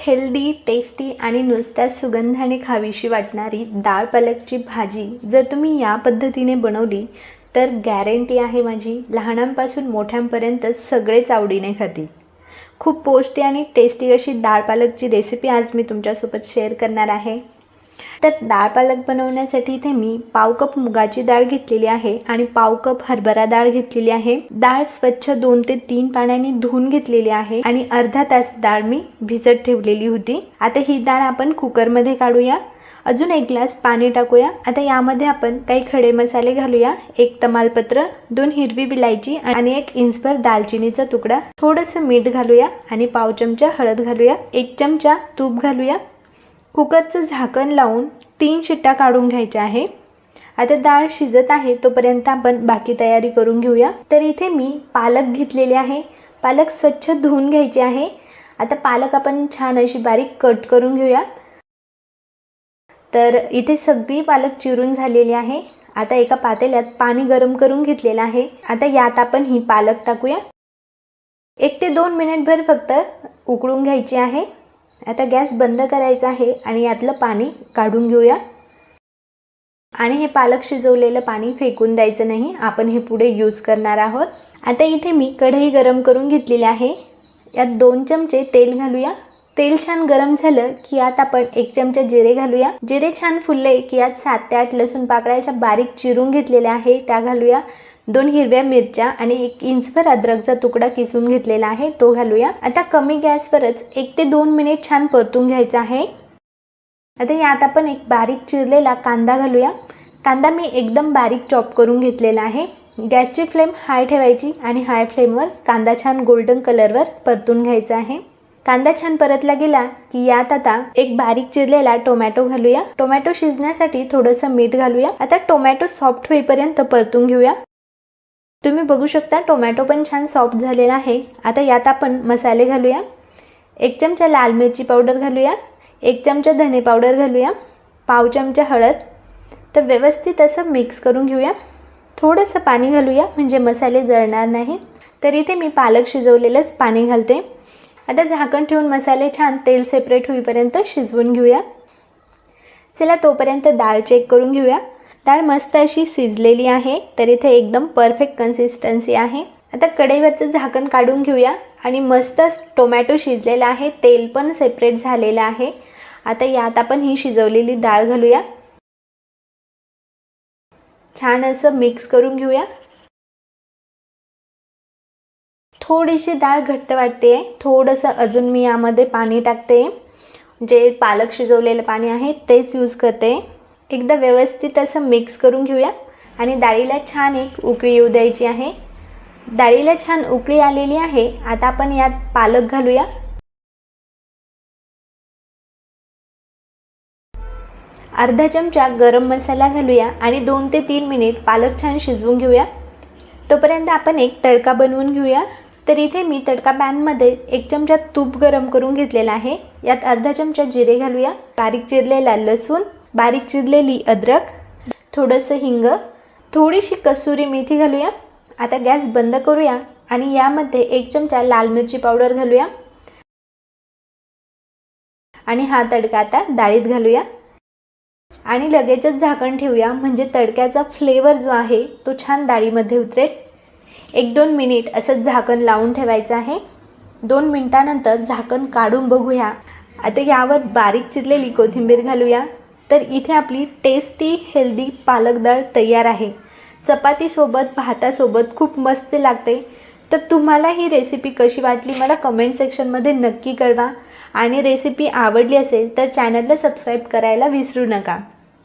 Healthy, tasty आणि नुसत्या सुगंधाने खावीशी वाटणारी डाळ पालकची भाजी जर तुम्ही या पद्धतीने बनवली तर गॅरंटी आहे माझी, लहानांपासून मोठ्यांपर्यंत सगळेच आवडीने खातील। खूप पौष्टिक आणि टेस्टी अशी डाळ पालकची रेसिपी आज मी तुमच्यासोबत शेअर करणार आहे। तर डाळ पालक बनवण्यासाठी इथे मी पाव कप मुगाची डाळ घेतलेली आहे आणि पाव कप हरभरा डाळ घेतलेली आहे। डाळ स्वच्छ 2 ते 3 पाण्याने धुवून घेतलेली आहे आणि अर्धा तास डाळ मी भिजत ठेवलेली होती। आता ही डाळ आपण कुकर मध्ये काढूया। अजून 1 ग्लास पाणी टाकूया। आता यामध्ये आपण काही खडे मसाले घालूया। 1 तमालपत्र, 2 हिरवी विलायची आणि 1 इंचभर दालचिनीचा तुकडा, थोडंसं मीठ घालूया आणि पाव चमचा हळद घालूया। 1 चमचा तूप घालूया। कुकरचं झाकण लावून 3 शिट्ट्या काढून घ्यायच्या आहे। आता डाळ शिजत आहे तोपर्यंत आपण बाकी तयारी करून घेऊया। तर इथे मी पालक घेतलेली आहे। पालक स्वच्छ धुवून घ्यायचे आहे। आता पालक आपण छान अशी बारीक कट करून घेऊया। तर इथे सगळी पालक चिरून झालेली आहे। आता एका पातेल्यात पाणी गरम करून घेतलेलं आहे। आता यात आपण ही पालक टाकूया। 1 ते 2 मिनिटभर फक्त उकळून घ्यायची आहे। आता गॅस बंद करायचा आहे आणि यातलं पाणी काढून घेऊया। आणि हे पालक शिजवलेलं पाणी फेकून द्यायचं नाही, आपण हे पुढे यूज करणार आहोत। आता इथे मी कढई गरम करून घेतलेली आहे। यात 2 चमचे तेल घालूया। तेल छान गरम झालं की यात आपण 1 चमचा जिरे घालूया। जिरे छान फुलले की यात 7 ते 8 लसूण पाकळ्या अशा बारीक चिरून घेतलेल्या आहे त्या घालूया। 2 हिरव्या मिरच्या आणि 1 इंचभर अद्रकचा तुकडा किसून घेतलेला आहे तो घालूया। आता कमी गॅसवरच 1 ते 2 मिनिट छान परतून घ्यायचा आहे। आता यात आपण 1 बारीक चिरलेला कांदा घालूया। कांदा मी एकदम बारीक चॉप करून घेतलेला आहे। गॅसची फ्लेम हाय ठेवायची आणि हाय फ्लेमवर कांदा छान गोल्डन कलरवर परतून घ्यायचा आहे। कांदा छान परतला गेला की यात आता 1 बारीक चिरलेला टोमॅटो घालूया। टोमॅटो शिजण्यासाठी थोडंसं मीठ घालूया। आता टोमॅटो सॉफ्ट होईपर्यंत परतून घेऊया। तुम्ही बघू शकता टोमॅटो पण छान सॉफ्ट झालेला आहे। आता यात आपण मसाले घालूया। 1 चमचा लाल मिरची पावडर घालूया। 1 चमचा धने पावडर घालूया। पाव चमचा हळद। तर व्यवस्थित असं मिक्स करून घेऊया। थोडंसं पाणी घालूया म्हणजे मसाले जळणार नाहीत। तर इथे मी पालक शिजवलेलंच पाणी घालते। आता झाकण ठेवून मसाले छान तेल सेपरेट होईपर्यंत शिजवून घेऊया। चला तोपर्यंत डाळ चेक करून घेऊया। डाळ मस्त अशी शिजलेली आहे। तर इथे एकदम परफेक्ट कन्सिस्टन्सी आहे। आता कढईवरचं झाकण काढून घेऊया आणि मस्त टोमॅटो शिजलेला आहे, तेल पण सेपरेट झालेलं आहे। आता यात आपण ही शिजवलेली डाळ घालूया। छान असं मिक्स करून घेऊया। थोडीशी डाळ घट्ट वाटते, थोडंसं अजून मी यामध्ये पाणी टाकते। जे पालक शिजवलेलं पाणी आहे तेच यूज करते। एकदा व्यवस्थित असं मिक्स करून घेऊया आणि डाळीला छान एक उकळी येऊ द्यायची आहे। डाळीला छान उकळी आलेली आहे। आता आपण यात पालक घालूया। अर्धा चमचा गरम मसाला घालूया आणि 2 ते 3 मिनिट पालक छान शिजवून घेऊया। तोपर्यंत आपण एक तडका बनवून घेऊया। तर इथे मी तडका पॅनमध्ये 1 चमचा तूप गरम करून घेतलेला आहे। यात अर्धा चमचा जिरे घालूया। बारीक चिरलेला लसूण, बारीक चिरलेली अद्रक, थोडंसं हिंग, थोडीशी कसुरी मेथी घालूया। आता गॅस बंद करूया आणि यामध्ये 1 चमचा लाल मिरची पावडर घालूया आणि हा तडका आता डाळीत घालूया आणि लगेचच झाकण ठेवूया म्हणजे तडक्याचा फ्लेवर जो आहे तो छान डाळीमध्ये उतरेल। 1-2 मिनिट असं झाकण लावून ठेवायचं आहे। 2 मिनिटानंतर झाकण काढून बघूया। आता यावर बारीक चिरलेली कोथिंबीर घालूया। तर इथे आपली टेस्टी हेल्दी पालक डाळ तयार आहे। चपातीसोबत, भातासोबत खूप मस्त लागते। तर तुम्हाला ही रेसिपी कशी वाटली मला कमेंट सेक्शनमध्ये नक्की कळवा आणि रेसिपी आवडली असेल तर चॅनलला सबस्क्राईब करायला विसरू नका।